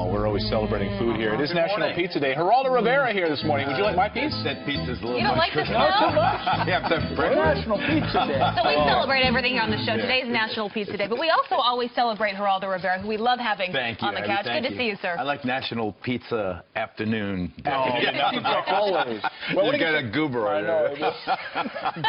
We're always celebrating food here. It is National Pizza Day. Geraldo Rivera here this morning. Would you like my piece? That pizza's a little You don't much. like this No, too much. Yeah, National Pizza Day. So we celebrate everything here on the show. Today is National Pizza Day, but we also always celebrate Geraldo Rivera, who we love having on the couch. Good to see you, sir. I like National Pizza Afternoon Day. Always. Well, you got a goober on there.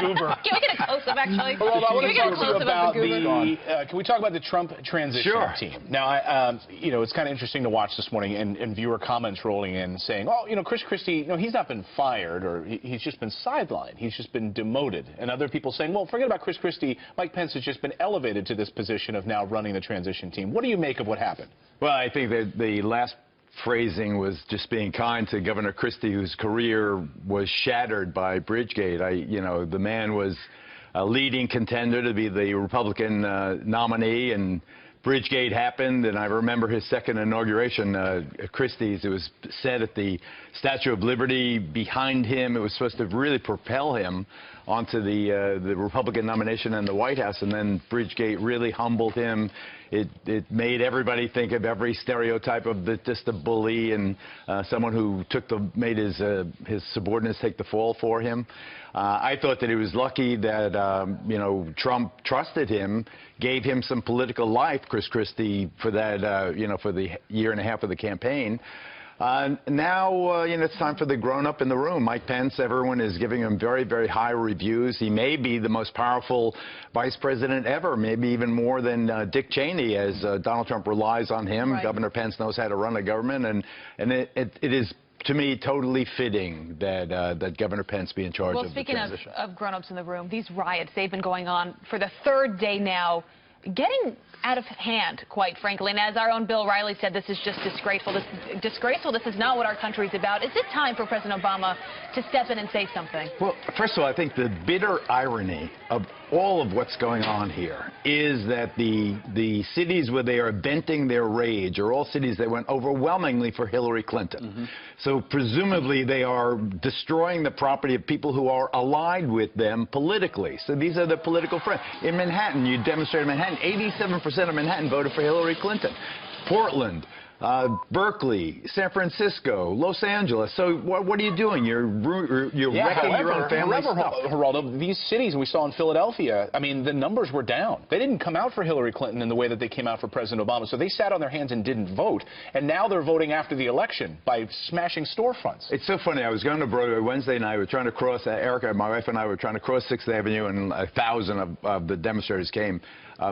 Goober. Can we get a close-up, actually? Well, I want to talk to you about the can we talk about the Trump transition team? Now, you know, it's kind of interesting to watch this morning and viewer comments rolling in saying, oh, you know, Chris Christie, no, he's not been fired or he's just been sidelined. He's just been demoted. And other people saying, well, forget about Chris Christie. Mike Pence has just been elevated to this position of now running the transition team. What do you make of what happened? Well, I think that the last phrasing was just being kind to Governor Christie, whose career was shattered by Bridgegate. You know, the man was a leading contender to be the Republican nominee, and Bridgegate happened, and I remember his second inauguration, Christie's. It was said at the Statue of Liberty behind him. It was supposed to really propel him onto the Republican nomination in the White House, and then Bridgegate really humbled him. It made everybody think of every stereotype of just a bully and someone who made his subordinates take the fall for him. I thought that he was lucky that you know, Trump trusted him, gave him some political life, Chris Christie, for that you know, for the year and a half of the campaign. Now, you know, it's time for the grown-up in the room. Mike Pence, everyone is giving him very, very high reviews. He may be the most powerful vice president ever, maybe even more than Dick Cheney, as Donald Trump relies on him. Right. Governor Pence knows how to run a government, and it is, to me, totally fitting that that Governor Pence be in charge of the transition. Speaking of grown-ups in the room, these riots, they've been going on for the third day now, getting out of hand, quite frankly. And as our own Bill Riley said, this is just disgraceful. This is disgraceful. This is not what our country is about. Is it time for President Obama to step in and say something? Well, first of all, I think the bitter irony of all of what's going on here is that the cities where they are venting their rage are all cities that went overwhelmingly for Hillary Clinton. Mm-hmm. So presumably they are destroying the property of people who are allied with them politically. So these are their political friends. In Manhattan, you demonstrated in Manhattan, 87% of Manhattan voted for Hillary Clinton. Portland, Berkeley, San Francisco, Los Angeles. So what are you doing? You're wrecking your own family stuff. Geraldo, these cities, we saw in Philadelphia, I mean, the numbers were down. They didn't come out for Hillary Clinton in the way that they came out for President Obama. So they sat on their hands and didn't vote. And now they're voting after the election by smashing storefronts. It's so funny. I was going to Broadway Wednesday night. We were trying to cross, Erica, my wife and I were trying to cross 6th Avenue, and 1,000 of the demonstrators came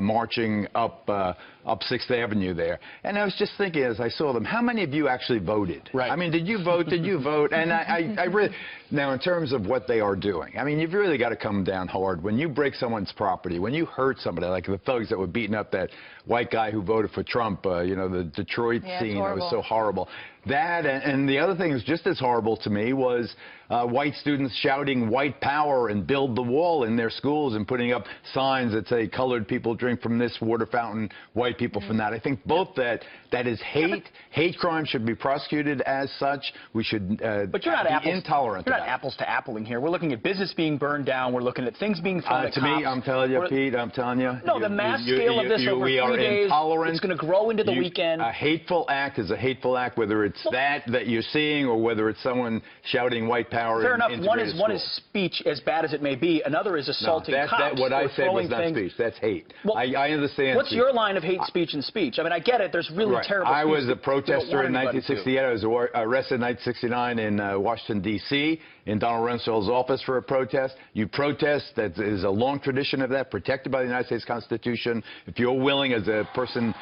marching up 6th Avenue there. And I was just thinking as I saw them, how many of you actually voted? Right. I mean, did you vote? Did you vote? And I really, now in terms of what they are doing, I mean, you've really got to come down hard. When you break someone's property, when you hurt somebody, like the thugs that were beating up that white guy who voted for Trump, you know, the Detroit scene, it was so horrible. That, and the other thing that was just as horrible to me was white students shouting white power and build the wall in their schools and putting up signs that say colored people drink from this water fountain, white people from that. I think both that is hate. Hate crime should be prosecuted as such. We should but you're not be intolerant. You're not apples to appling here. We're looking at business being burned down. We're looking at things being thrown at to cops. me, I'm telling you, Pete, I'm telling you. No, the mass scale of this over 3 days, intolerant. it's going to grow into the weekend. A hateful act is a hateful act, whether it's that you're seeing or whether it's someone shouting white power. Fair enough. One is speech, as bad as it may be. Another is assaulting cops. What I said was not speech. That's hate. Well, I understand. What's your line of hate speech and speech? I mean, I get it. There's really terrible. I was a protester in 1968. I was arrested in 1969 in Washington, D.C., in Donald Rumsfeld's office for a protest. You protest. That is a long tradition of that, protected by the United States Constitution. If you're willing, as a person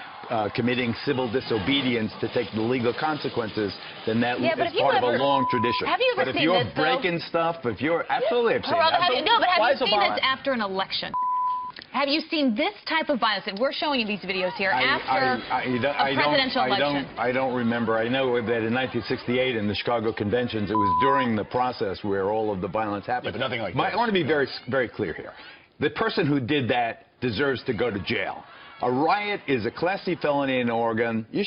committing civil disobedience, to take the legal consequences, then that is part of a long tradition. Have you ever but seen if you're this, breaking stuff, if you're absolutely have you seen this after an election? Have you seen this type of violence? And we're showing you these videos here after a presidential election. I don't remember. I know that in 1968 in the Chicago conventions, it was during the process where all of the violence happened. Yeah, but nothing like this. I want to be very, very clear here. The person who did that deserves to go to jail. A riot is a Class C felony in Oregon. You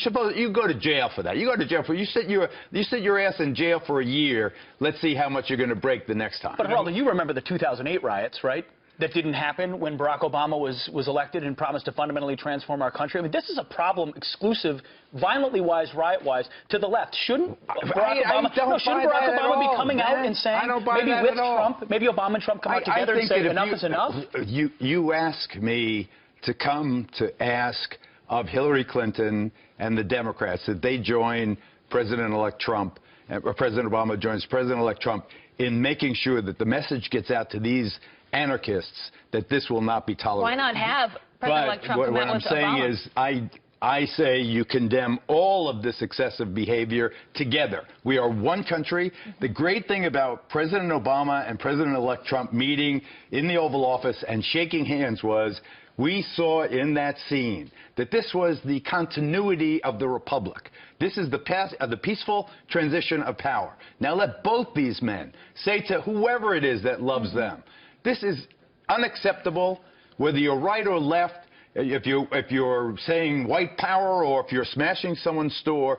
go to jail for that. You go to jail for you sit your ass in jail for a year. Let's see how much you're going to break the next time. But Geraldo, you remember the 2008 riots, right? that didn't happen when Barack Obama was elected and promised to fundamentally transform our country. I mean, this is a problem exclusive, violently wise, riot-wise, to the left. Shouldn't Barack Obama be coming out and saying, maybe with Trump, maybe Obama and Trump come out together and say enough is enough? You ask me to come to ask of Hillary Clinton and the Democrats that they join President-elect Trump, or President Obama joins President-elect Trump in making sure that the message gets out to these anarchists that this will not be tolerated. Why not have President-elect Trump come out with Obama? What I'm saying is I say you condemn all of this excessive behavior together. We are one country. The great thing about President Obama and President-elect Trump meeting in the Oval Office and shaking hands was we saw in that scene that this was the continuity of the republic. This is the peaceful transition of power. Now let both these men say to whoever it is that loves them, this is unacceptable, whether you're right or left, if you're saying white power or if you're smashing someone's store.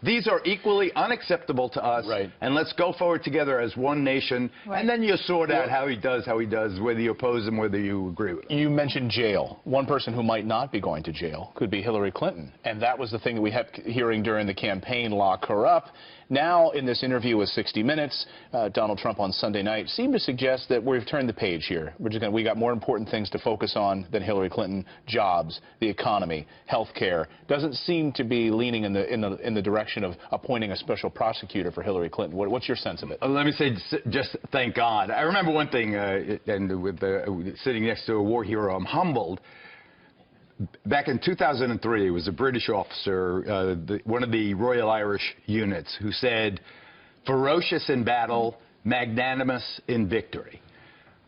These are equally unacceptable to us, and let's go forward together as one nation, and then you sort out how he does, whether you oppose him, whether you agree with him. You mentioned jail. One person who might not be going to jail could be Hillary Clinton, and that was the thing that we kept hearing during the campaign, lock her up. Now, in this interview with 60 Minutes, Donald Trump on Sunday night seemed to suggest that we've turned the page here. We got more important things to focus on than Hillary Clinton: jobs, the economy, health care. Doesn't seem to be leaning in the direction of appointing a special prosecutor for Hillary Clinton. What's your sense of it? Let me say, just thank God. I remember one thing, and with sitting next to a war hero, I'm humbled. Back in 2003, it was a British officer, one of the Royal Irish units, who said, "Ferocious in battle, magnanimous in victory."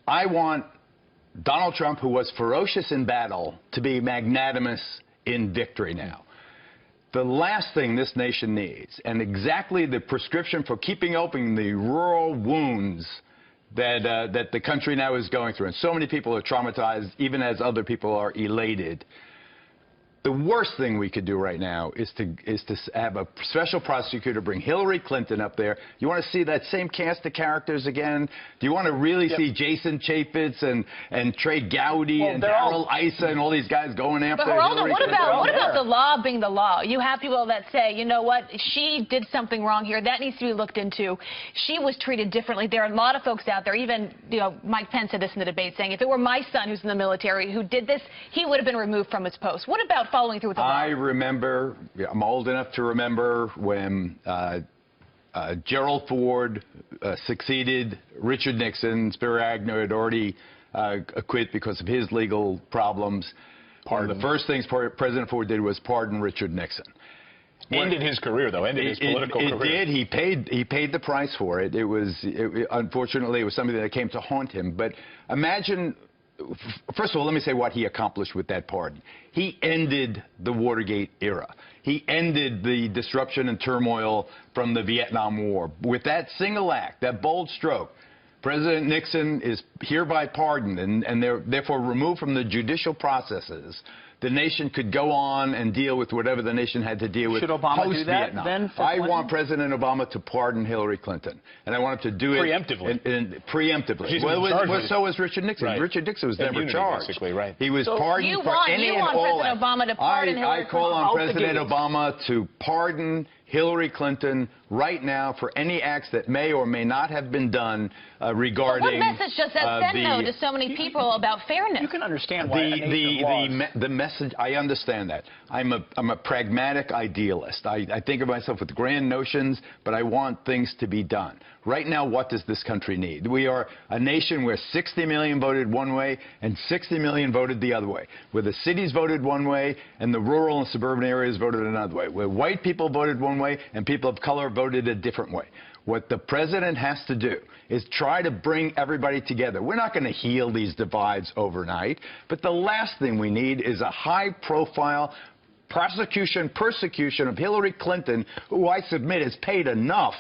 I want Donald Trump, who was ferocious in battle, to be magnanimous in victory now. The last thing this nation needs, and exactly the prescription for keeping open the rural wounds that the country now is going through, and so many people are traumatized, even as other people are elated. The worst thing we could do right now is to have a special prosecutor bring Hillary Clinton up there. You want to see that same cast of characters again? Do you want to really see Jason Chaffetz and Trey Gowdy and Darrell Issa and all these guys going after Hillary Clinton? What about the law being the law? You have people that say, you know what, she did something wrong here. That needs to be looked into. She was treated differently. There are a lot of folks out there, even Mike Pence said this in the debate, saying if it were my son who's in the military who did this, he would have been removed from his post. What about following through with the law? I remember, I'm old enough to remember when Gerald Ford succeeded Richard Nixon. Spiro Agnew had already quit because of his legal problems. One of the first things President Ford did was pardon Richard Nixon. Ended his career, though. Ended his political career. It did. He paid the price for it. Unfortunately, it was something that came to haunt him. But imagine. First of all, let me say what he accomplished with that pardon. He ended the Watergate era. He ended the disruption and turmoil from the Vietnam War. With that single act, that bold stroke, President Nixon is hereby pardoned and therefore removed from the judicial processes. The nation could go on and deal with whatever the nation had to deal with. Should Obama do that then? I want President Obama to pardon Hillary Clinton, and I want him to do it preemptively. Well, so was Richard Nixon. Right. Richard Nixon was never charged. Right. He was pardoned for any and all. You want President Obama to pardon Hillary Clinton? I call on President Obama to pardon Hillary Clinton right now for any acts that may or may not have been done regarding. What message does that send, though, to so many people about fairness? You can understand why the message. I understand that. I'm a pragmatic idealist. I think of myself with grand notions, but I want things to be done. Right now, what does this country need? We are a nation where 60 million voted one way and 60 million voted the other way, where the cities voted one way and the rural and suburban areas voted another way, where white people voted one way and people of color voted a different way. What the president has to do is try to bring everybody together. We're not going to heal these divides overnight, but the last thing we need is a high-profile persecution of Hillary Clinton, who I submit has paid enough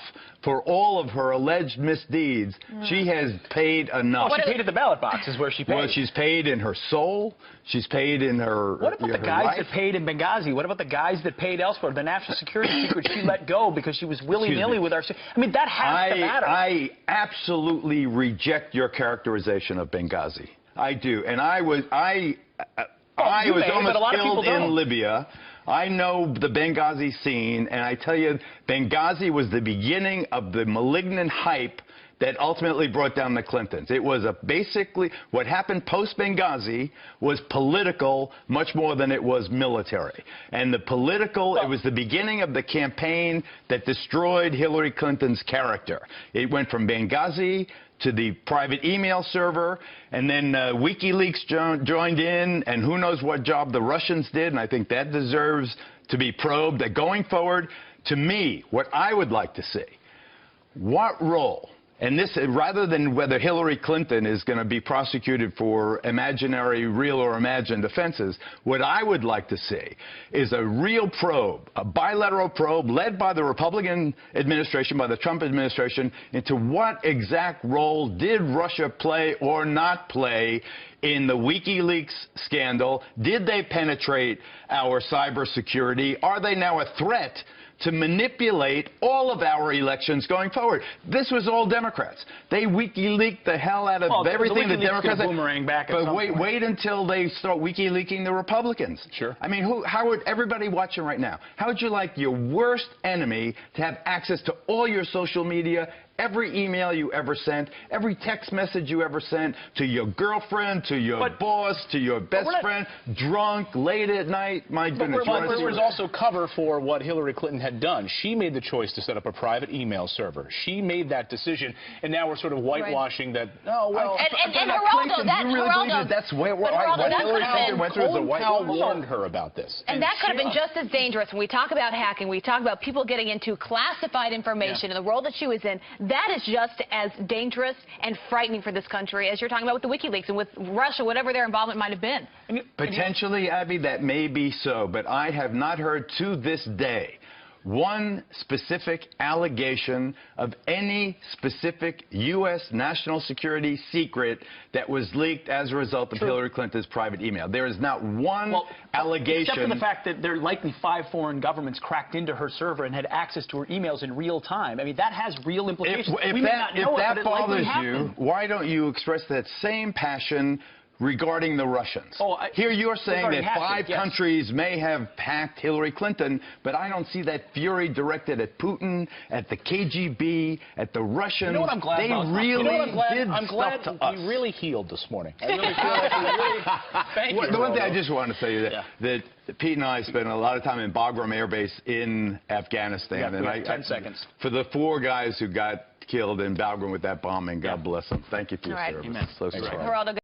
for all of her alleged misdeeds. She has paid enough. Well, she paid at the ballot box is where she paid. Well, she's paid in her soul. She's paid in her What about the guys that paid in Benghazi? What about the guys that paid elsewhere? The national security secret she let go because she was willy-nilly with our... I mean, that has to matter. I absolutely reject your characterization of Benghazi. I do. And I was but a almost lot of people killed in don't. Libya. I know the Benghazi scene, and I tell you, Benghazi was the beginning of the malignant hype that ultimately brought down the Clintons. It was basically what happened post-Benghazi was political much more than it was military. And the political, it was the beginning of the campaign that destroyed Hillary Clinton's character. It went from Benghazi to the private email server, and then WikiLeaks joined in, and who knows what job the Russians did, and I think that deserves to be probed. Going forward, to me, what I would like to see, what role, and this, rather than whether Hillary Clinton is going to be prosecuted for imaginary, real or imagined offenses, what I would like to see is a real probe, a bilateral probe led by the Republican administration, by the Trump administration, into what exact role did Russia play or not play in the WikiLeaks scandal. Did they penetrate our cybersecurity? Are they now a threat to manipulate all of our elections going forward? This was all Democrats. They WikiLeaked the hell out of everything the Democrats had. Boomerang back at but some point. wait until they start WikiLeaking the Republicans. Sure. I mean, how would everybody watching right now, how would you like your worst enemy to have access to all your social media, every email you ever sent, every text message you ever sent, to your girlfriend, to your boss, to your best friend, drunk, late at night? My goodness. But there was also cover for what Hillary Clinton had done. She made the choice to set up a private email server. She made that decision, and now we're sort of whitewashing that. Oh well. And Geraldo, that's Geraldo. That's what Hillary Clinton went through. The White House warned her about this. And that could have been just as dangerous. When we talk about hacking, we talk about people getting into classified information and the role that she was in. That is just as dangerous and frightening for this country as you're talking about with the WikiLeaks and with Russia, whatever their involvement might have been. Potentially, Abby, that may be so, but I have not heard to this day one specific allegation of any specific U.S. national security secret that was leaked as a result of Hillary Clinton's private email. There is not one allegation. Except for the fact that there are likely 5 foreign governments cracked into her server and had access to her emails in real time. I mean, that has real implications. If that bothers you, why don't you express that same passion regarding the Russians? Here you're saying that 5 countries may have hacked Hillary Clinton, but I don't see that fury directed at Putin, at the KGB, at the Russians. You know what I'm glad about? I'm glad we really healed this morning. I really feel like we really... Thank you, the one thing I just want to say is that Pete and I spent a lot of time in Bagram Air Base in Afghanistan. And 10 seconds. For the 4 guys who got killed in Bagram with that bombing, God bless them. Thank you for your service. Amen. So sorry. Geraldo.